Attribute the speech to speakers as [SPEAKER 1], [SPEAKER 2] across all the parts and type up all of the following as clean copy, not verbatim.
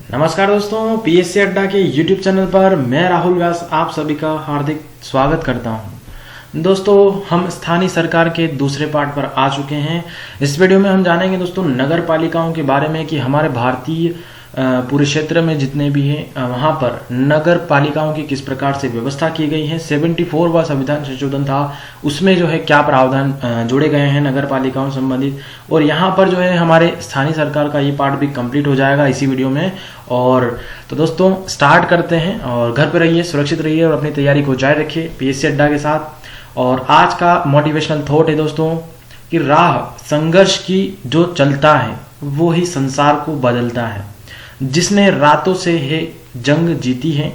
[SPEAKER 1] नमस्कार दोस्तों, पीएससी अड्डा के यूट्यूब चैनल पर मैं राहुल व्यास आप सभी का हार्दिक स्वागत करता हूं। दोस्तों, हम स्थानीय सरकार के दूसरे पार्ट पर आ चुके हैं। इस वीडियो में हम जानेंगे दोस्तों नगर पालिकाओं के बारे में कि हमारे भारतीय पूरे क्षेत्र में जितने भी हैं वहाँ पर नगर पालिकाओं की किस प्रकार से व्यवस्था की गई है। 74वां संविधान संशोधन था, उसमें जो है क्या प्रावधान जोड़े गए हैं नगर पालिकाओं संबंधित, और यहाँ पर जो है हमारे स्थानीय सरकार का ये पार्ट भी कंप्लीट हो जाएगा इसी वीडियो में। और तो दोस्तों स्टार्ट करते हैं, और घर पर रहिए, सुरक्षित रहिए और अपनी तैयारी को जारी रखिए पीएससी अड्डा के साथ। और आज का मोटिवेशनल थॉट है दोस्तों कि राह संघर्ष की जो चलता है वो ही संसार को बदलता है। जिसने रातों से है जंग जीती है,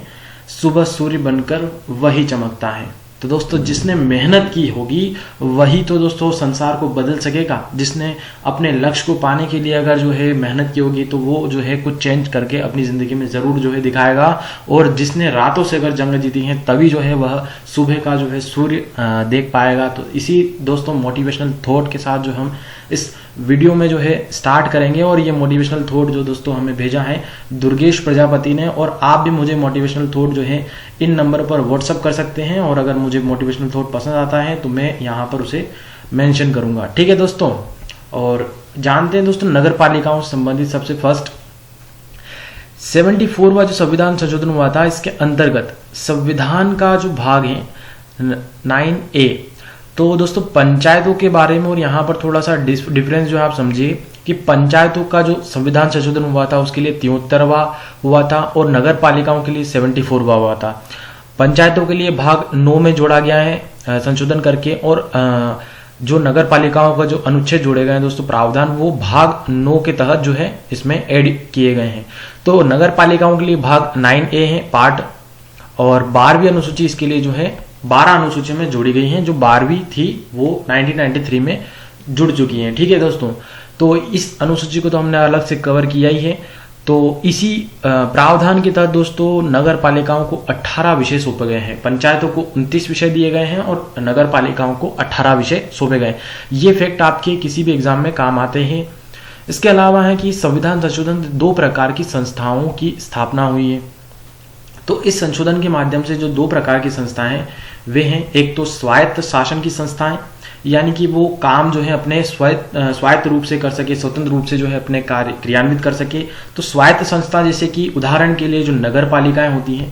[SPEAKER 1] सुबह सूर्य बनकर वही चमकता है। तो दोस्तों जिसने मेहनत की होगी वही तो दोस्तों संसार को बदल सकेगा। जिसने अपने लक्ष्य को पाने के लिए अगर जो है मेहनत की होगी तो वो जो है कुछ चेंज करके अपनी जिंदगी में जरूर जो है दिखाएगा। और जिसने रातों से अगर जंग जीती है तभी जो है वह सुबह का जो है सूर्य देख पाएगा। तो इसी दोस्तों मोटिवेशनल थॉट के साथ जो हम इस वीडियो में जो है स्टार्ट करेंगे। और ये मोटिवेशनल थॉट जो दोस्तों हमें भेजा है दुर्गेश प्रजापति ने, और आप भी मुझे मोटिवेशनल थॉट जो है इन नंबर पर व्हाट्सअप कर सकते हैं। और अगर मुझे मोटिवेशनल थॉट पसंद आता है तो मैं यहाँ पर उसे मेंशन करूंगा, ठीक है दोस्तों। और जानते हैं दोस्तों नगर पालिकाओं से संबंधित सबसे फर्स्ट 74वां जो संविधान संशोधन हुआ था, इसके अंतर्गत संविधान का जो भाग है 9A, तो दोस्तों पंचायतों के बारे में, और यहाँ पर थोड़ा सा डिफरेंस जो है आप समझिए कि पंचायतों का जो संविधान संशोधन हुआ था उसके लिए 73वां हुआ था और नगर पालिकाओं के लिए 74वां हुआ था। पंचायतों के लिए भाग 9 में जोड़ा गया है संशोधन करके, और जो नगर पालिकाओं का जो अनुच्छेद जोड़े गए हैं दोस्तों प्रावधान, वो भाग 9 के तहत जो है इसमें ऐड किए गए हैं। तो नगर पालिकाओं के लिए भाग 9A है पार्ट, और 12वीं अनुसूची इसके लिए जो है 12 अनुसूची में जोड़ी गई हैं। जो 12वीं थी वो 1993 में जुड़ चुकी हैं, ठीक है दोस्तों। तो इस अनुसूची को तो हमने अलग से कवर किया ही है। तो इसी प्रावधान के तहत दोस्तों नगर पालिकाओं को 18 विषय सौंपे गए हैं। पंचायतों को 29 विषय दिए गए हैं और नगर पालिकाओं को 18 विषय सौंपे गए। ये फैक्ट आपके किसी भी एग्जाम में काम आते हैं। इसके अलावा है कि संविधान संशोधन 2 प्रकार की संस्थाओं की स्थापना हुई है। तो इस संशोधन के माध्यम से जो 2 प्रकार की संस्थाएं हैं वे हैं, एक तो स्वायत्त शासन की संस्थाएं, यानी कि वो काम जो है अपने स्वायत्त रूप से कर सके, स्वतंत्र रूप से जो है अपने कार्य क्रियान्वित कर सके। तो स्वायत्त संस्था जैसे कि उदाहरण के लिए जो नगर पालिकाएं होती हैं,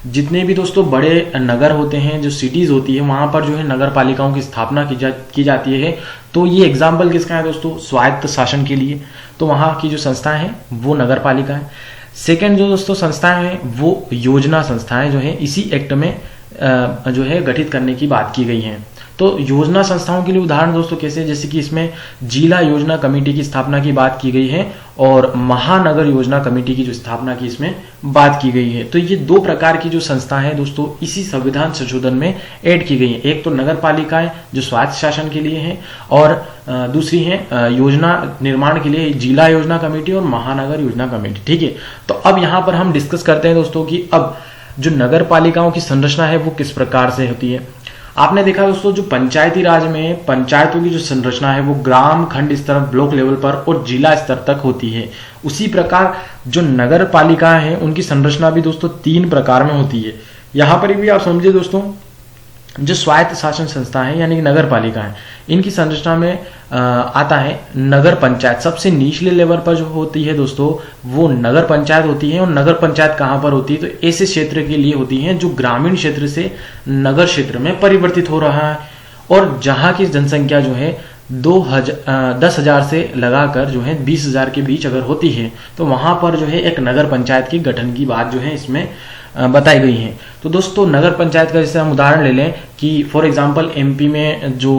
[SPEAKER 1] जितने भी दोस्तों बड़े नगर होते हैं, जो सिटीज होती है, वहां पर जो है नगर पालिकाओं की स्थापना की जाती है। तो ये एग्जाम्पल किसका है दोस्तों, स्वायत्त शासन के लिए। तो वहां की जो संस्थाएं हैं वो नगर पालिका है। सेकेंड जो दोस्तों संस्थाएं हैं वो योजना संस्थाएं जो है इसी एक्ट में जो है गठित करने की बात की गई है। तो योजना संस्थाओं के लिए उदाहरण दोस्तों कैसे, जैसे कि इसमें जिला योजना कमेटी की स्थापना की बात की गई है और महानगर योजना कमेटी की जो स्थापना की इसमें बात की गई है। तो ये 2 प्रकार की जो संस्था है दोस्तों इसी संविधान संशोधन में ऐड की गई है। एक तो नगर पालिकाएं जो स्वायत्त शासन के लिए है, और दूसरी है योजना निर्माण के लिए जिला योजना कमेटी और महानगर योजना कमेटी, ठीक है। तो अब यहाँ पर हम डिस्कस करते हैं दोस्तों कि अब जो नगर पालिकाओं की संरचना है वो किस प्रकार से होती है। आपने देखा दोस्तों जो पंचायती राज में पंचायतों की जो संरचना है वो ग्राम खंड स्तर, ब्लॉक लेवल पर और जिला स्तर तक होती है। उसी प्रकार जो नगर पालिकाएं हैं उनकी संरचना भी दोस्तों 3 प्रकार में होती है। यहाँ पर भी आप समझिए दोस्तों, जो स्वायत्त शासन संस्था है यानी कि नगर पालिका है, इनकी संरचना में आता है नगर पंचायत। सबसे निचले लेवल पर जो होती है दोस्तों वो नगर पंचायत होती है। और नगर पंचायत कहाँ पर होती है, तो ऐसे क्षेत्र के लिए होती है जो ग्रामीण क्षेत्र से नगर क्षेत्र में परिवर्तित हो रहा है, और जहाँ की जनसंख्या जो है 10,000 से लगाकर जो है 20,000 के बीच अगर होती है तो वहां पर जो है एक नगर पंचायत की गठन की बात जो है इसमें बताई गई है। तो दोस्तों नगर पंचायत का जैसे हम उदाहरण ले लें कि फॉर एग्जांपल एमपी में जो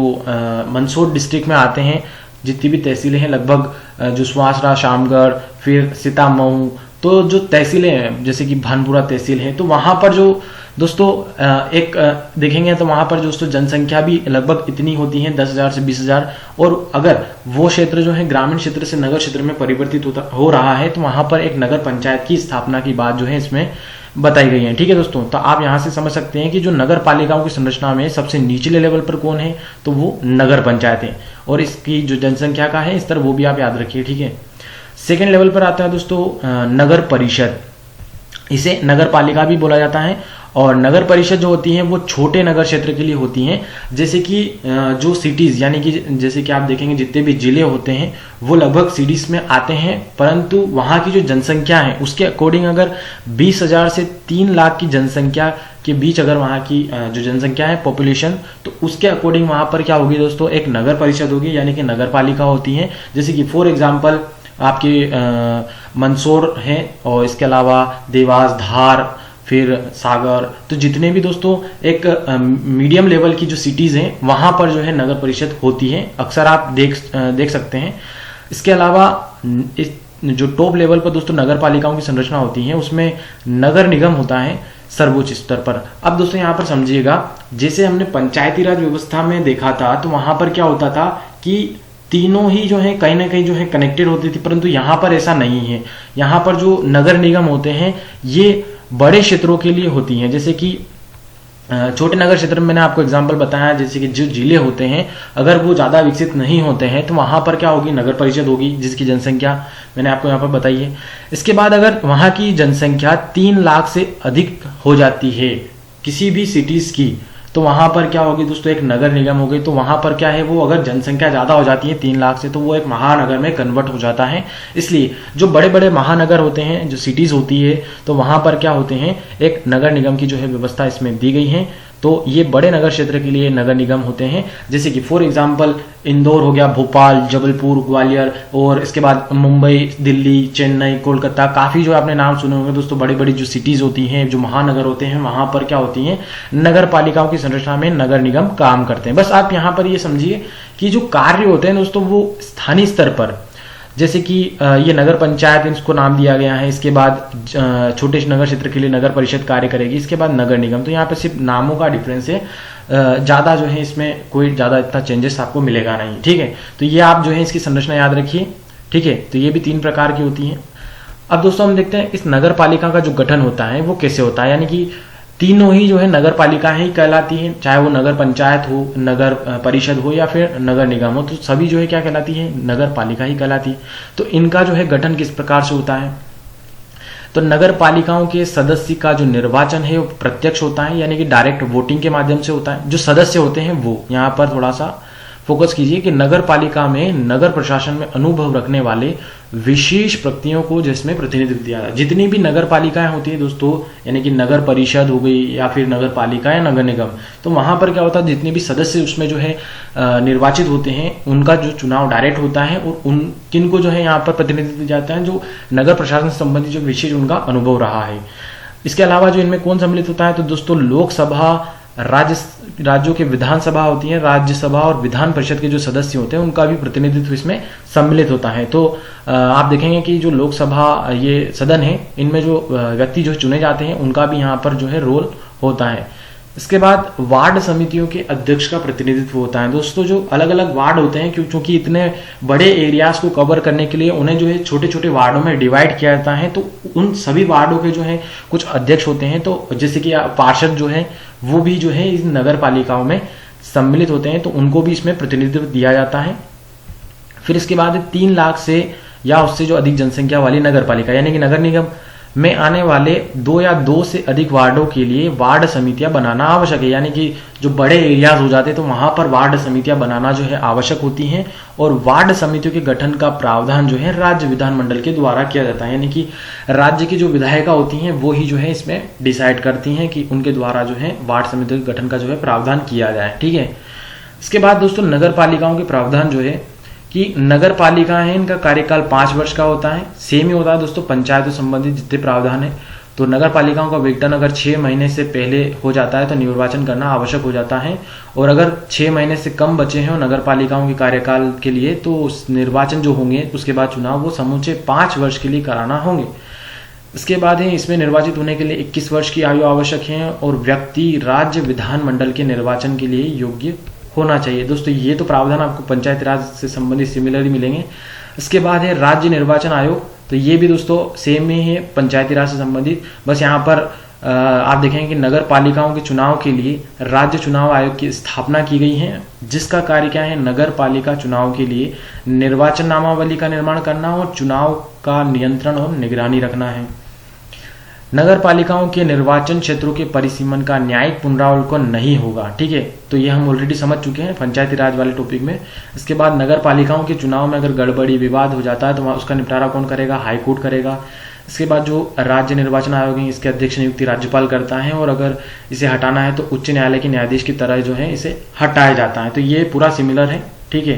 [SPEAKER 1] मंदसौर डिस्ट्रिक्ट में आते हैं जितनी भी तहसीलें हैं, लगभग जो सुवासरा, शामगढ़, फिर सीतामऊ, तो जो तहसीलें हैं जैसे कि भानपुरा तहसील है, तो वहां पर जो दोस्तों एक देखेंगे तो वहां पर दोस्तों जनसंख्या भी लगभग इतनी होती है 10,000 से 20,000। और अगर वो क्षेत्र जो है ग्रामीण क्षेत्र से नगर क्षेत्र में परिवर्तित हो रहा है तो वहां पर एक नगर पंचायत की स्थापना की बात जो है इसमें बताई गई है, ठीक है दोस्तों। तो आप यहां से समझ सकते हैं कि जो नगर पालिकाओं की संरचना में सबसे निचले लेवल पर कौन है, तो वो नगर पंचायत है, और इसकी जो जनसंख्या का है स्तर वो भी आप याद रखिए, ठीक है। सेकेंड लेवल पर आता है दोस्तों नगर परिषद। इसे नगर पालिका भी बोला जाता है। और नगर परिषद जो होती हैं वो छोटे नगर क्षेत्र के लिए होती हैं, जैसे कि जो सिटीज यानी कि जैसे कि आप देखेंगे जितने भी जिले होते हैं वो लगभग सिटीज में आते हैं, परंतु वहाँ की जो जनसंख्या है उसके अकॉर्डिंग अगर 20,000 से 3 लाख की जनसंख्या के बीच अगर वहाँ की जो जनसंख्या है पॉपुलेशन, तो उसके अकॉर्डिंग वहाँ पर क्या होगी दोस्तों, एक नगर परिषद होगी यानी कि नगर पालिका होती है। जैसे कि फॉर एग्जाम्पल आपके मंदसौर हैं और इसके अलावा देवास, धार, फिर सागर, तो जितने भी दोस्तों एक मीडियम लेवल की जो सिटीज हैं वहां पर जो है नगर परिषद होती है, अक्सर आप देख सकते हैं। इसके अलावा इस जो टॉप लेवल पर दोस्तों नगर पालिकाओं की संरचना होती है उसमें नगर निगम होता है सर्वोच्च स्तर पर। अब दोस्तों यहाँ पर समझिएगा, जैसे हमने पंचायती राज व्यवस्था में देखा था तो वहां पर क्या होता था कि तीनों ही जो है कहीं ना कहीं जो है कनेक्टेड होती थी, परंतु यहाँ पर ऐसा नहीं है। यहाँ पर जो नगर निगम होते हैं ये बड़े क्षेत्रों के लिए होती हैं, जैसे कि छोटे नगर क्षेत्र में मैंने आपको एग्जांपल बताया, जैसे कि जो जिले होते हैं अगर वो ज़्यादा विकसित नहीं होते हैं तो वहाँ पर क्या होगी, नगर परिषद होगी जिसकी जनसंख्या मैंने आपको यहाँ पर बताई है। इसके बाद अगर वहाँ की जनसंख्या 3 लाख से अधिक हो जाती है किसी भी सिटीज़ की, तो वहां पर क्या होगी दोस्तों, एक नगर निगम हो गई। तो वहां पर क्या है, वो अगर जनसंख्या ज्यादा हो जाती है 3 लाख से तो वो एक महानगर में कन्वर्ट हो जाता है। इसलिए जो बड़े बड़े महानगर होते हैं, जो सिटीज होती है, तो वहां पर क्या होते हैं, एक नगर निगम की जो है व्यवस्था इसमें दी गई है। तो ये बड़े नगर क्षेत्र के लिए नगर निगम होते हैं, जैसे कि फॉर एग्जांपल इंदौर हो गया, भोपाल, जबलपुर, ग्वालियर, और इसके बाद मुंबई, दिल्ली, चेन्नई, कोलकाता, काफी जो आपने नाम सुने होंगे दोस्तों, बड़ी बड़ी जो सिटीज होती हैं, जो महानगर होते हैं, वहां पर क्या होती हैं, नगर पालिकाओं की संरचना में नगर निगम काम करते हैं। बस आप यहाँ पर ये समझिए कि जो कार्य होते हैं दोस्तों वो स्थानीय स्तर पर, जैसे कि ये नगर पंचायत इसको नाम दिया गया है, इसके बाद छोटे नगर क्षेत्र के लिए नगर परिषद कार्य करेगी, इसके बाद नगर निगम। तो यहाँ पे सिर्फ नामों का डिफरेंस है, ज़्यादा जो है इसमें कोई ज़्यादा इतना चेंजेस आपको मिलेगा नहीं, ठीक है। तो ये आप जो है इसकी संरचना याद रखिए, ठीक है। तो ये भी 3 प्रकार की होती हैं। अब दोस्तों हम देखते हैं इस नगर पालिका का जो गठन होता है वो कैसे होता है, यानी कि तीनों ही जो है नगर पालिका ही कहलाती है, चाहे वो नगर पंचायत हो, नगर परिषद हो या फिर नगर निगम हो, तो सभी जो है क्या कहलाती है, नगर पालिका ही कहलाती है। तो इनका जो है गठन किस प्रकार से होता है, तो नगर पालिकाओं के सदस्य का जो निर्वाचन है वो प्रत्यक्ष होता है, यानी कि डायरेक्ट वोटिंग के माध्यम से होता है। जो सदस्य होते हैं वो, यहाँ पर थोड़ा सा फोकस कीजिए कि नगर पालिका में नगर प्रशासन में अनुभव रखने वाले विशेष व्यक्तियों को जिसमें प्रतिनिधित्व दिया जाता है। जितनी भी नगर पालिकाएं होती है दोस्तों, यानी कि नगर परिषद हो गई या फिर नगर पालिका या नगर निगम, तो वहां पर क्या होता है, जितने भी सदस्य उसमें जो है निर्वाचित होते हैं उनका जो चुनाव डायरेक्ट होता है, और उन किनको जो है यहाँ पर प्रतिनिधित्व दिया जाता है, जो नगर प्रशासन से संबंधित जो विशेष उनका अनुभव रहा है। इसके अलावा जो इनमें कौन सम्मिलित होता है, तो दोस्तों लोकसभा, राज्यों के विधानसभा होती है, राज्यसभा और विधान परिषद के जो सदस्य होते हैं उनका भी प्रतिनिधित्व इसमें सम्मिलित होता है। तो आप देखेंगे कि जो लोकसभा ये सदन है, इनमें जो व्यक्ति जो चुने जाते हैं उनका भी यहाँ पर जो है रोल होता है। इसके बाद वार्ड समितियों के अध्यक्ष का प्रतिनिधित्व होता है। दोस्तों जो अलग अलग वार्ड होते हैं, क्योंकि इतने बड़े एरियाज को कवर करने के लिए उन्हें जो है छोटे छोटे वार्डों में डिवाइड किया जाता है, तो उन सभी वार्डों के जो है कुछ अध्यक्ष होते हैं। तो जैसे कि पार्षद जो है वो भी जो है इस नगर पालिकाओं में सम्मिलित होते हैं, तो उनको भी इसमें प्रतिनिधित्व दिया जाता है। फिर इसके बाद 3 लाख से या उससे जो अधिक जनसंख्या वाली नगर पालिका यानी कि नगर निगम में आने वाले 2 या 2 से अधिक वार्डों के लिए वार्ड समितियां बनाना आवश्यक है, यानी कि जो बड़े एरियाज हो जाते हैं तो वहां पर वार्ड समितियां बनाना जो है आवश्यक होती हैं। और वार्ड समितियों के गठन का प्रावधान जो है राज्य विधानमंडल के द्वारा किया जाता है, यानी कि राज्य की जो विधायिका होती हैं वो ही जो है इसमें डिसाइड करती हैं कि उनके द्वारा जो है वार्ड समितियों के गठन का जो है प्रावधान किया जाए, ठीक है। इसके बाद दोस्तों नगर पालिकाओं के प्रावधान जो है कि नगर पालिका है, इनका कार्यकाल 5 वर्ष का होता है। सेम ही होता है दोस्तों पंचायतों संबंधित जितने प्रावधान है। तो नगर पालिकाओं का वेतन अगर 6 महीने से पहले हो जाता है तो निर्वाचन करना आवश्यक हो जाता है, और अगर 6 महीने से कम बचे हैं नगर पालिकाओं के कार्यकाल के लिए तो निर्वाचन जो होंगे उसके बाद चुनाव वो समूचे 5 वर्ष के लिए कराना होंगे। इसके बाद है इसमें निर्वाचित होने के लिए 21 वर्ष की आयु आवश्यक है, और व्यक्ति राज्य विधानमंडल के निर्वाचन के लिए योग्य होना चाहिए। दोस्तों ये तो प्रावधान आपको पंचायती राज से संबंधित सिमिलरली मिलेंगे। इसके बाद है राज्य निर्वाचन आयोग, तो ये भी दोस्तों सेम ही है पंचायती राज से संबंधित। बस यहाँ पर आप देखेंगे कि नगर पालिकाओं के चुनाव के लिए राज्य चुनाव आयोग की स्थापना की गई है, जिसका कार्य क्या है, नगर पालिका चुनाव के लिए निर्वाचन नामावली का निर्माण करना और चुनाव का नियंत्रण और निगरानी रखना है। नगर पालिकाओं के निर्वाचन क्षेत्रों के परिसीमन का न्यायिक पुनरावलोकन नहीं होगा। ठीक है, तो ये हम ऑलरेडी समझ चुके हैं पंचायती राज वाले टॉपिक में। इसके बाद नगर पालिकाओं के चुनाव में अगर गड़बड़ी विवाद हो जाता है तो वहाँ उसका निपटारा कौन करेगा? हाई कोर्ट करेगा। इसके बाद जो राज्य निर्वाचन आयोग है इसके अध्यक्ष नियुक्ति राज्यपाल करता है, और अगर इसे हटाना है तो उच्च न्यायालय के न्यायाधीश की तरह जो है इसे हटाया जाता है। तो ये पूरा सिमिलर है। ठीक है,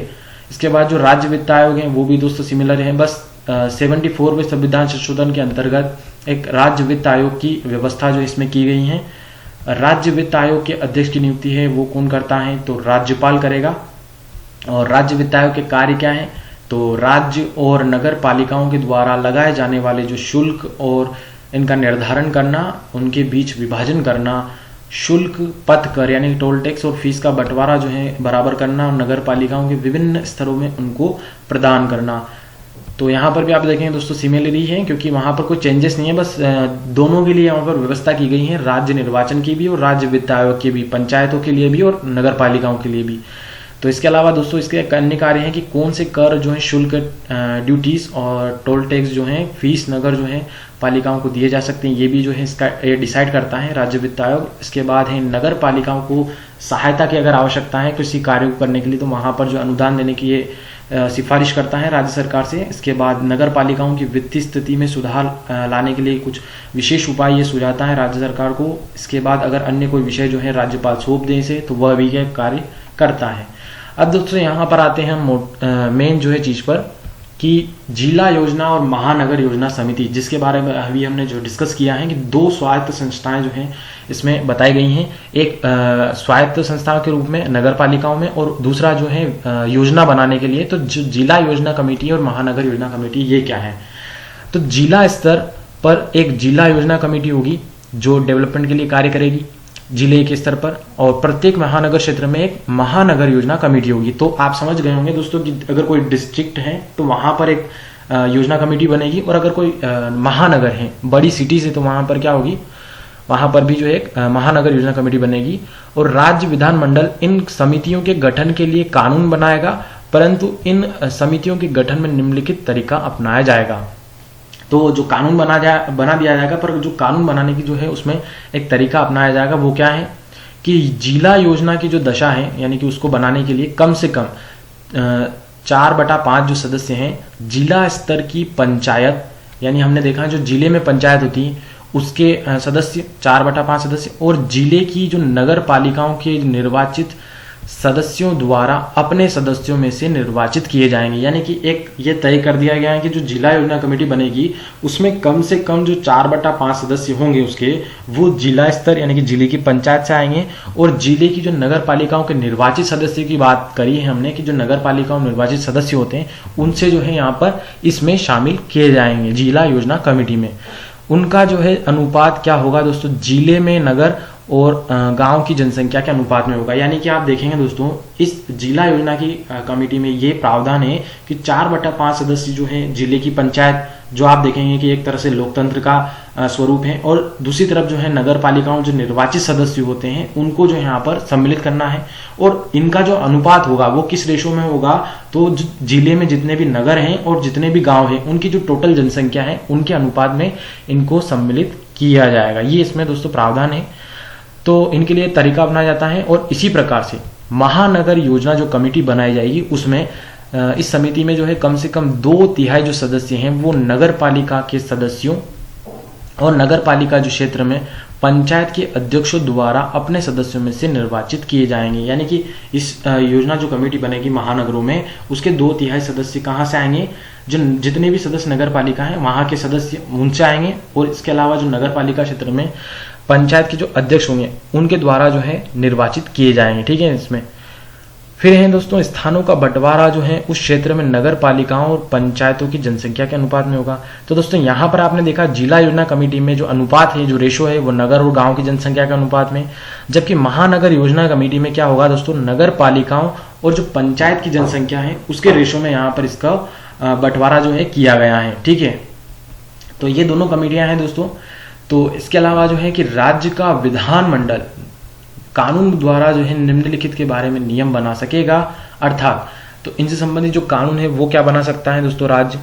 [SPEAKER 1] इसके बाद जो राज्य वित्त आयोग है वो भी दोस्तों सिमिलर है। बस 74वें संविधान संशोधन के अंतर्गत एक राज्य वित्त आयोग की व्यवस्था जो इसमें की गई है। राज्य वित्त आयोग के अध्यक्ष की नियुक्ति है वो कौन करता है? तो राज्यपाल करेगा। और राज्य वित्त आयोग के कार्य क्या है? तो राज्य और नगर पालिकाओं के द्वारा लगाए जाने वाले जो शुल्क और इनका निर्धारण करना, उनके बीच विभाजन करना, शुल्क, पथ कर यानी टोल टैक्स और फीस का बंटवारा जो है बराबर करना, और नगर पालिकाओं के विभिन्न स्तरों में उनको प्रदान करना। तो यहाँ पर भी आप देखेंगे दोस्तों सिमिलरी है, क्योंकि वहाँ पर कोई चेंजेस नहीं है, बस दोनों के लिए यहाँ पर व्यवस्था की गई है, राज्य निर्वाचन की भी और राज्य वित्त आयोग की भी, पंचायतों के लिए भी और नगर पालिकाओं के लिए भी। तो इसके अलावा दोस्तों इसके अन्य कार्य हैं कि कौन से कर जो है, शुल्क, ड्यूटीज और टोल टैक्स जो है, फीस नगर जो है पालिकाओं को दिए जा सकते हैं, ये भी जो है इसका ये डिसाइड करता है राज्य वित्त आयोग। इसके बाद है नगर पालिकाओं को सहायता की अगर आवश्यकता है किसी कार्य को करने के लिए तो वहाँ पर जो अनुदान देने की ये सिफारिश करता है राज्य सरकार से। इसके बाद नगर पालिकाओं की वित्तीय स्थिति में सुधार लाने के लिए कुछ विशेष उपाय ये सुझाता है राज्य सरकार को। इसके बाद अगर अन्य कोई विषय जो है राज्यपाल सौंप दे इसे तो वह भी कार्य करता है। अब दोस्तों यहाँ पर आते हैं हम मेन जो है चीज पर कि जिला योजना और महानगर योजना समिति, जिसके बारे में अभी हमने जो डिस्कस किया है कि दो स्वायत्त संस्थाएं जो हैं इसमें बताई गई हैं। एक स्वायत्त संस्था के रूप में नगर पालिकाओं में, और दूसरा जो है योजना बनाने के लिए। तो जिला योजना कमेटी और महानगर योजना कमेटी ये क्या है? तो जिला स्तर पर एक जिला योजना कमेटी होगी जो डेवलपमेंट के लिए कार्य करेगी जिले के स्तर पर, और प्रत्येक महानगर क्षेत्र में एक महानगर योजना कमेटी होगी। तो आप समझ गए होंगे दोस्तों कि अगर कोई डिस्ट्रिक्ट है तो वहां पर एक योजना कमेटी बनेगी, और अगर कोई महानगर है, बड़ी सिटीज है, तो वहां पर क्या होगी? वहां पर भी जो एक महानगर योजना कमेटी बनेगी। और राज्य विधानमंडल इन समितियों के गठन के लिए कानून बनाएगा, परंतु इन समितियों के गठन में निम्नलिखित तरीका अपनाया जाएगा। तो जो कानून बना दिया जाएगा, पर जो कानून बनाने की जो है उसमें एक तरीका अपनाया जाएगा। वो क्या है कि जिला योजना की जो दशा है, यानी कि उसको बनाने के लिए कम से कम 4/5 जो सदस्य हैं जिला स्तर की पंचायत, यानी हमने देखा जो जिले में पंचायत होती है उसके सदस्य 4/5 सदस्य, और जिले की जो नगर पालिकाओं के निर्वाचित सदस्यों द्वारा अपने सदस्यों में से निर्वाचित किए जाएंगे। यानी कि एक ये तय कर दिया गया है कि जो जिला योजना कमेटी बनेगी उसमें कम से कम जो 4/5 सदस्य होंगे उसके, वो जिला स्तर यानी कि जिले की पंचायत से आएंगे। और जिले की जो नगर पालिकाओं के निर्वाचित सदस्य की बात करी है हमने कि जो नगर पालिकाओं निर्वाचित सदस्य होते हैं उनसे जो है यहाँ पर इसमें शामिल किए जाएंगे जिला योजना कमेटी में। उनका जो है अनुपात क्या होगा दोस्तों? जिले में नगर और गांव की जनसंख्या के अनुपात में होगा। यानी कि आप देखेंगे दोस्तों इस जिला योजना की कमेटी में ये प्रावधान है कि 4/5 सदस्य जो है जिले की पंचायत, जो आप देखेंगे कि एक तरह से लोकतंत्र का स्वरूप है, और दूसरी तरफ जो है नगर पालिकाओं जो निर्वाचित सदस्य होते हैं उनको जो यहाँ पर सम्मिलित करना है। और इनका जो अनुपात होगा वो किस रेशो में होगा? तो जिले में जितने भी नगर हैं और जितने भी गांव हैं उनकी जो टोटल जनसंख्या है उनके अनुपात में इनको सम्मिलित किया जाएगा। ये इसमें दोस्तों प्रावधान है। तो इनके लिए तरीका अपनाया जाता है। और इसी प्रकार से महानगर योजना जो कमेटी बनाई जाएगी उसमें इस समिति में जो है कम से कम 2/3 जो सदस्य हैं वो नगर पालिका के सदस्यों और नगर पालिका जो क्षेत्र में पंचायत के अध्यक्षों द्वारा अपने सदस्यों में से निर्वाचित किए जाएंगे। यानी कि इस योजना जो कमेटी बनेगी महानगरों में उसके 2/3 सदस्य कहाँ से आएंगे? जो जितने भी सदस्य नगर पालिका हैं वहां के सदस्य उनसे आएंगे, और इसके अलावा जो नगर पालिका क्षेत्र में पंचायत के जो अध्यक्ष होंगे उनके द्वारा जो है निर्वाचित किए जाएंगे। ठीक है, इसमें फिर है दोस्तों स्थानों का बंटवारा जो है उस क्षेत्र में नगर पालिकाओं और पंचायतों की जनसंख्या के अनुपात में होगा। तो दोस्तों यहाँ पर आपने देखा जिला योजना कमेटी में जो अनुपात है, जो रेशो है वो नगर और गांव की जनसंख्या के अनुपात में, जबकि महानगर योजना कमेटी में क्या होगा दोस्तों? नगर पालिकाओं और जो पंचायत की जनसंख्या है उसके रेशो में यहाँ पर इसका बंटवारा जो है किया गया है। ठीक है, तो ये दोनों कमेटियां हैं दोस्तों। तो इसके अलावा जो है कि राज्य का विधानमंडल कानून द्वारा जो है निम्नलिखित के बारे में नियम बना सकेगा, अर्थात तो इनसे संबंधित जो कानून है वो क्या बना सकता है दोस्तों? राज्य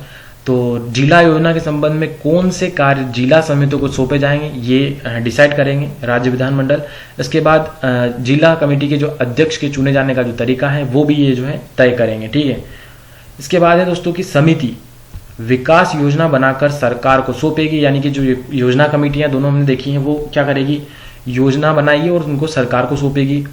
[SPEAKER 1] तो जिला योजना के संबंध में कौन से कार्य जिला समितियों को सौंपे जाएंगे ये डिसाइड करेंगे राज्य विधानमंडल। इसके बाद जिला कमेटी के जो अध्यक्ष के चुने जाने का जो तरीका है वो भी ये जो है तय करेंगे, ठीक है। इसके बाद है दोस्तों की समिति विकास योजना बनाकर सरकार को सौंपेगी, यानी कि जो योजना कमेटियां दोनों हमने देखी हैं वो क्या करेगी, योजना बनाएगी और उनको सरकार को सौंपेगी।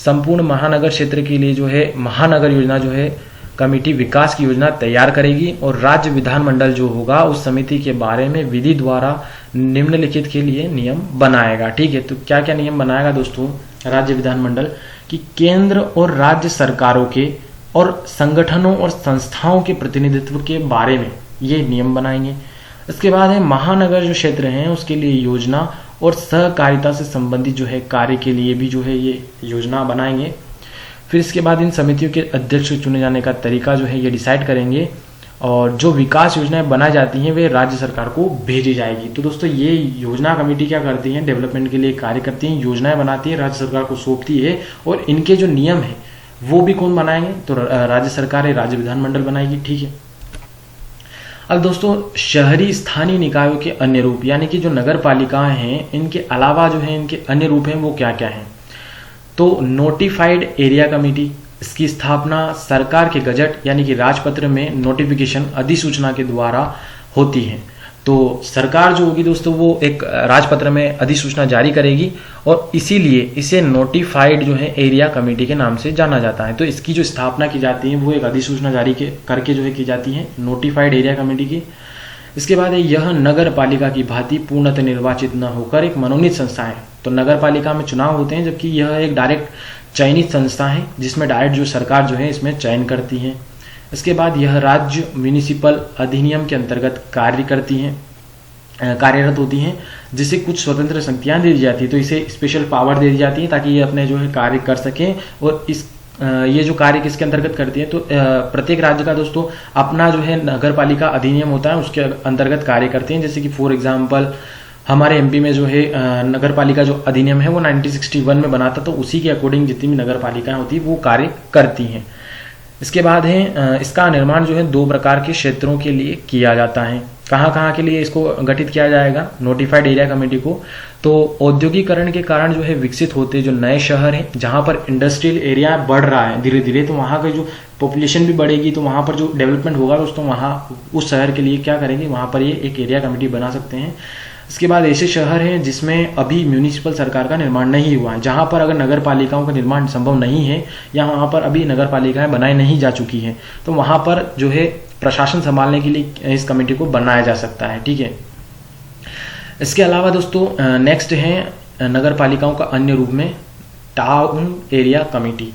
[SPEAKER 1] संपूर्ण महानगर क्षेत्र के लिए जो है महानगर योजना जो है कमेटी विकास की योजना तैयार करेगी और राज्य विधानमंडल जो होगा उस समिति के बारे में विधि द्वारा निम्नलिखित के लिए नियम बनाएगा, ठीक है। तो क्या क्या नियम बनाएगा दोस्तों राज्य विधानमंडल कि केंद्र और राज्य सरकारों के और संगठनों और संस्थाओं के प्रतिनिधित्व के बारे में ये नियम बनाएंगे। इसके बाद है महानगर जो क्षेत्र हैं उसके लिए योजना और सहकारिता से संबंधित जो है कार्य के लिए भी जो है ये योजना बनाएंगे। फिर इसके बाद इन समितियों के अध्यक्ष चुने जाने का तरीका जो है ये डिसाइड करेंगे और जो विकास योजनाएं बनाई जाती हैं वे राज्य सरकार को भेजी जाएगी। तो दोस्तों ये योजना कमेटी क्या करती है, डेवलपमेंट के लिए कार्य करती है, योजनाएं बनाती है, राज्य सरकार को सौंपती है और इनके जो नियम है वो भी कौन बनाएंगे, तो राज्य सरकार है, राज्य विधानमंडल बनाएगी, ठीक है। अब दोस्तों शहरी स्थानीय निकायों के अन्य रूप यानी कि जो नगर पालिकाएं हैं इनके अलावा जो है इनके अन्य रूप हैं वो क्या क्या हैं, तो नोटिफाइड एरिया कमेटी, इसकी स्थापना सरकार के गजट यानी कि राजपत्र में नोटिफिकेशन अधिसूचना के द्वारा होती है। तो सरकार जो होगी दोस्तों वो एक राजपत्र में अधिसूचना जारी करेगी और इसीलिए इसे नोटिफाइड जो है एरिया कमेटी के नाम से जाना जाता है। तो इसकी जो स्थापना की जाती है वो एक अधिसूचना जारी करके जो है की जाती है नोटिफाइड एरिया कमेटी की। इसके बाद यह नगर पालिका की भांति पूर्णतः निर्वाचित न होकर एक मनोनीत संस्था है। तो नगर पालिका में चुनाव होते हैं जबकि यह एक डायरेक्ट चयनित संस्था है जिसमें डायरेक्ट जो सरकार जो है इसमें चयन करती है। इसके बाद यह राज्य म्यूनिसिपल अधिनियम के अंतर्गत कार्यरत होती हैं, जिसे कुछ स्वतंत्र शक्तियां दे दी जाती है। तो इसे स्पेशल पावर दे दी जाती है ताकि ये अपने जो है कार्य कर सकें और ये जो कार्य किसके अंतर्गत करती है, तो प्रत्येक राज्य का दोस्तों अपना जो है नगर पालिका अधिनियम होता है उसके अंतर्गत कार्य करते हैं। जैसे कि फॉर एग्जाम्पल हमारे एमपी में जो है नगर पालिका जो अधिनियम है वो 1961 में बना था, तो उसी के अकॉर्डिंग जितनी भी नगर पालिकाएं होती है वो कार्य करती हैं। इसके बाद है इसका निर्माण जो है 2 प्रकार के क्षेत्रों के लिए किया जाता है। कहाँ के लिए इसको गठित किया जाएगा नोटिफाइड एरिया कमेटी को, तो औद्योगिकरण के कारण जो है विकसित होते जो नए शहर हैं जहां पर इंडस्ट्रियल एरिया बढ़ रहा है धीरे धीरे, तो वहां का जो पॉपुलेशन भी बढ़ेगी तो वहां पर जो डेवलपमेंट होगा दोस्तों वहां उस शहर के लिए क्या करेंगे, वहां पर ये एक एरिया कमेटी बना सकते हैं। इसके बाद ऐसे शहर हैं जिसमें अभी म्यूनिसिपल सरकार का निर्माण नहीं हुआ है, जहां पर अगर नगर पालिकाओं का निर्माण संभव नहीं है या वहां पर अभी नगर पालिकाएं बनाई नहीं जा चुकी हैं, तो वहां पर जो है प्रशासन संभालने के लिए इस कमेटी को बनाया जा सकता है, ठीक है। इसके अलावा दोस्तों नेक्स्ट है नगर पालिकाओं का अन्य रूप में town area committee.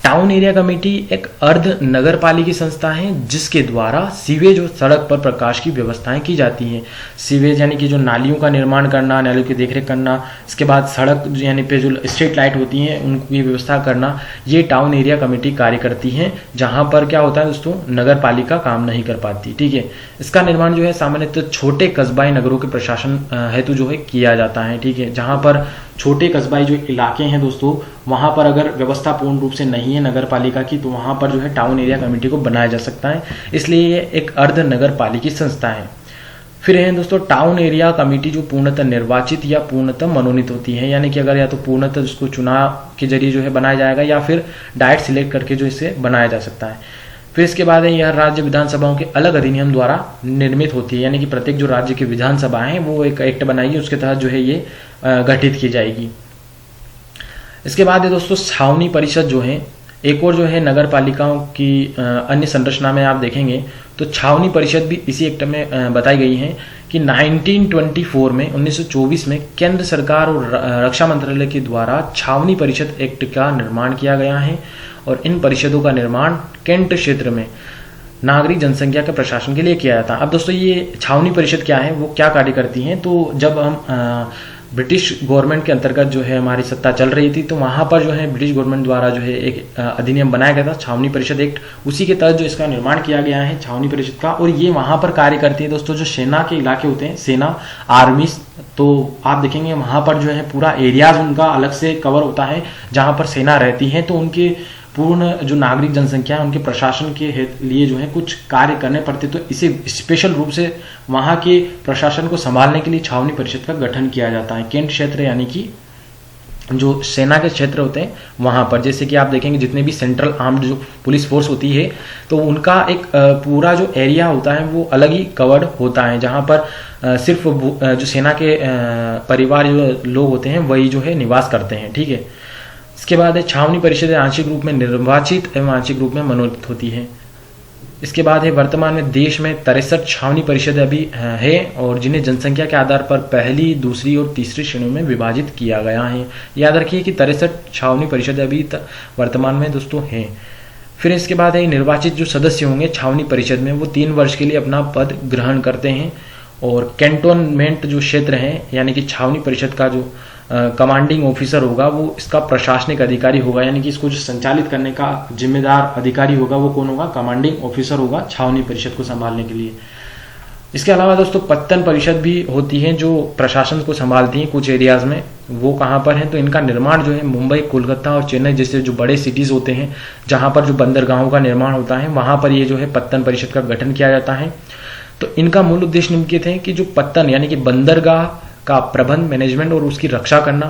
[SPEAKER 1] Town area committee एक अर्ध नगर पालिकी संस्था है जिसके द्वारा सीवेज और सड़क पर प्रकाश की व्यवस्थाएं की जाती हैं। सीवेज यानी कि जो नालियों का निर्माण करना, नालियों की देखरेख करना, इसके बाद सड़क यानी पे जो स्ट्रीट लाइट होती हैं उनकी व्यवस्था करना, ये टाउन एरिया कमेटी कार्य करती है, जहां पर क्या होता है दोस्तों नगर पालिका काम नहीं कर पाती, ठीक है। इसका निर्माण जो है सामान्यतः छोटे कस्बाई नगरों के प्रशासन हेतु जो है किया जाता है, ठीक है। जहां पर छोटे कस्बाई जो इलाके हैं दोस्तों वहां पर अगर व्यवस्था पूर्ण रूप से नहीं है नगर पालिका की तो वहां पर जो है टाउन एरिया कमेटी को बनाया जा सकता है, इसलिए ये एक अर्ध नगर पालिकी संस्था है। फिर है दोस्तों टाउन एरिया कमेटी जो पूर्णतः निर्वाचित या पूर्णतः मनोनीत होती है, यानी कि अगर या तो पूर्णतः उसको चुनाव के जरिए जो है बनाया जाएगा या फिर डायरेक्ट सिलेक्ट करके जो इसे बनाया जा सकता है। फिर इसके बाद है यह राज्य विधानसभाओं के अलग अधिनियम द्वारा निर्मित होती है, यानी कि प्रत्येक जो राज्य की विधानसभा है वो एक एक्ट बनाएगी, उसके तहत जो है ये गठित की जाएगी। इसके बाद है दोस्तों छावनी परिषद जो है एक और जो है नगर पालिकाओं की अन्य संरचना में आप देखेंगे तो छावनी परिषद भी इसी एक्ट में बताई गई है कि 1924 में 1924 में केंद्र सरकार और रक्षा मंत्रालय के द्वारा छावनी परिषद एक्ट का निर्माण किया गया है और इन परिषदों का निर्माण केंट क्षेत्र में नागरिक जनसंख्या के प्रशासन के लिए किया जाता है। अब दोस्तों ये छावनी परिषद क्या है, वो क्या कार्य करती हैं, तो जब हम ब्रिटिश गवर्नमेंट के अंतर्गत जो है हमारी सत्ता चल रही थी तो वहां पर जो है ब्रिटिश गवर्नमेंट द्वारा जो है एक अधिनियम बनाया गया था छावनी परिषद एक्ट, उसी के तहत जो इसका निर्माण किया गया है छावनी परिषद का। और ये वहां पर कार्य करती है दोस्तों जो सेना के इलाके होते हैं, सेना आर्मी, तो आप देखेंगे वहां पर जो है पूरा एरियाज उनका अलग से कवर होता है जहां पर सेना रहती है, तो उनके पूर्ण जो नागरिक जनसंख्या है उनके प्रशासन के लिए जो है कुछ कार्य करने पड़ते, तो इसे स्पेशल रूप से वहाँ के प्रशासन को संभालने के लिए छावनी परिषद का गठन किया जाता है। केंद्र क्षेत्र यानी कि जो सेना के क्षेत्र होते हैं वहाँ पर, जैसे कि आप देखेंगे जितने भी सेंट्रल आर्म्ड जो पुलिस फोर्स होती है तो उनका एक पूरा जो एरिया होता है वो अलग ही कवर्ड होता है, जहाँ पर सिर्फ जो सेना के परिवार जो लोग होते हैं वही जो है निवास करते हैं। ठीक है, इसके बाद है छावनी परिषद आंशिक रूप में निर्वाचित एवं आंशिक रूप में मनोनीत होती है। इसके बाद है वर्तमान में देश में 63 छावनी परिषद अभी है और जिन्हें जनसंख्या के आधार पर पहली, दूसरी और तीसरी श्रेणियों में विभाजित किया गया है। याद रखिए कि 63 छावनी परिषद अभी वर्तमान में दोस्तों हैं। फिर इसके बाद है निर्वाचित जो सदस्य होंगे छावनी परिषद में वो 3 वर्ष के लिए अपना पद ग्रहण करते हैं और कैंटोनमेंट जो क्षेत्र है यानी कि छावनी परिषद का जो कमांडिंग ऑफिसर होगा वो इसका प्रशासनिक अधिकारी होगा, यानी कि इसको जो संचालित करने का जिम्मेदार अधिकारी होगा वो कौन होगा, कमांडिंग ऑफिसर होगा छावनी परिषद को संभालने के लिए। इसके अलावा दोस्तों पत्तन परिषद भी होती है जो प्रशासन को संभालती है कुछ एरियाज में। वो कहाँ पर है, तो इनका निर्माण जो है मुंबई, कोलकाता और चेन्नई जैसे जो बड़े सिटीज होते हैं जहाँ पर जो बंदरगाहों का निर्माण होता है वहाँ पर ये जो है पत्तन परिषद का गठन किया जाता है। तो इनका मूल उद्देश्य निम्नलिखित है कि जो पत्तन यानी कि बंदरगाह का प्रबंध, मैनेजमेंट और उसकी रक्षा करना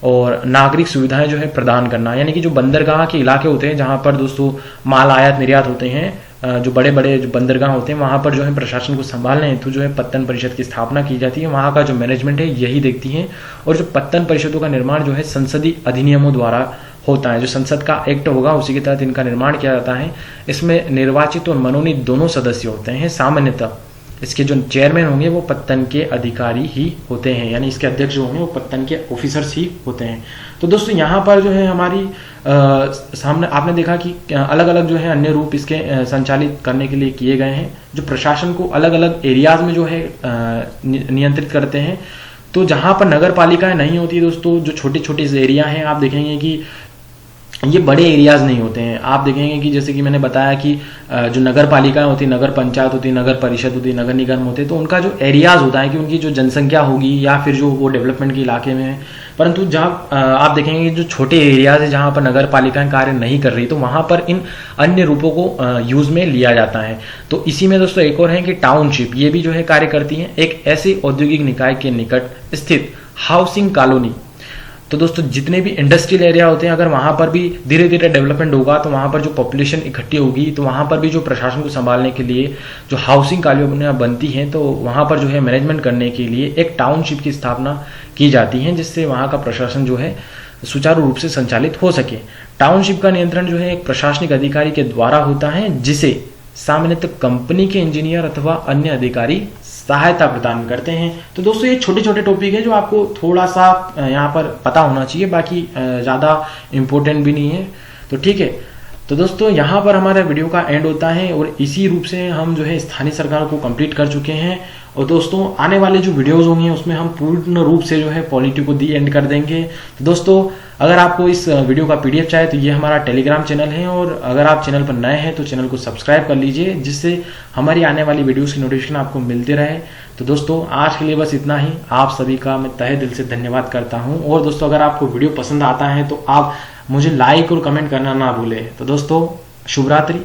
[SPEAKER 1] और नागरिक सुविधाएं जो है प्रदान करना, यानी कि जो बंदरगाह के इलाके होते हैं जहां पर दोस्तों माल आयात निर्यात होते हैं, जो बड़े बड़े जो बंदरगाह होते हैं वहां पर जो है प्रशासन को संभालने हेतु जो है पत्तन परिषद की स्थापना की जाती है। वहां का जो मैनेजमेंट है यही देखती है और जो पत्तन परिषदों का निर्माण जो है संसदीय अधिनियमों द्वारा होता है। जो संसद का एक्ट होगा उसी के तहत इनका निर्माण किया जाता है। इसमें निर्वाचित और मनोनीत दोनों सदस्य होते हैं। सामान्यतः इसके जो चेयरमैन होंगे वो पत्तन के अधिकारी ही होते हैं, यानी इसके अध्यक्ष जो होंगे वो पत्तन के ऑफिसर्स ही होते हैं। तो दोस्तों यहाँ पर जो है हमारी सामने आपने देखा कि अलग अलग जो है अन्य रूप इसके संचालित करने के लिए किए गए हैं, जो प्रशासन को अलग अलग एरियाज में जो है नियंत्रित करते हैं। तो जहाँ पर नगर पालिकाएं नहीं होती दोस्तों, जो छोटे छोटे एरिया हैं, आप देखेंगे कि ये बड़े एरियाज नहीं होते हैं। आप देखेंगे कि जैसे कि मैंने बताया कि जो नगर पालिकाएं होती, नगर पंचायत होती, नगर परिषद होती, नगर निगम होते, तो उनका जो एरियाज होता है कि उनकी जो जनसंख्या होगी या फिर जो वो डेवलपमेंट के इलाके में है, परंतु जहाँ आप देखेंगे जो छोटे एरियाज है जहाँ पर नगर पालिकाएं कार्य नहीं कर रही तो वहां पर इन अन्य रूपों को यूज में लिया जाता है। तो इसी में दोस्तों एक और है कि टाउनशिप, ये भी जो है कार्य करती है एक ऐसे औद्योगिक निकाय के निकट स्थित हाउसिंग कॉलोनी। तो दोस्तों जितने भी इंडस्ट्रियल एरिया होते हैं अगर वहां पर भी धीरे धीरे डेवलपमेंट होगा तो वहां पर जो पॉपुलेशन इकट्ठी होगी तो वहां पर भी जो प्रशासन को संभालने के लिए जो हाउसिंग कॉलोनियां बनती हैं तो वहां पर जो है मैनेजमेंट करने के लिए एक टाउनशिप की स्थापना की जाती है, जिससे वहां का प्रशासन जो है सुचारू रूप से संचालित हो सके। टाउनशिप का नियंत्रण जो है एक प्रशासनिक अधिकारी के द्वारा होता है, जिसे सामान्यतः कंपनी के इंजीनियर अथवा अन्य अधिकारी सहायता प्रदान करते हैं। तो दोस्तों ये छोटे छोटे टॉपिक है जो आपको थोड़ा सा यहाँ पर पता होना चाहिए, बाकी ज़्यादा इम्पोर्टेंट भी नहीं है। तो ठीक है, तो दोस्तों यहाँ पर हमारा वीडियो का एंड होता है और इसी रूप से हम जो है स्थानीय सरकार को कंप्लीट कर चुके हैं। और दोस्तों आने वाले जो वीडियोस होंगे उसमें हम पूर्ण रूप से जो है पॉलिटी को दी एंड कर देंगे। तो दोस्तों अगर आपको इस वीडियो का पीडीएफ चाहिए तो ये हमारा टेलीग्राम चैनल है और अगर आप चैनल पर नए हैं तो चैनल को सब्सक्राइब कर लीजिए, जिससे हमारी आने वाली वीडियोस की नोटिफिकेशन आपको मिलते रहे। तो दोस्तों आज के लिए बस इतना ही। आप सभी का मैं तहे दिल से धन्यवाद करता हूँ। और दोस्तों अगर आपको वीडियो पसंद आता है तो आप मुझे लाइक और कमेंट करना ना भूलें। तो दोस्तों शुभ रात्रि।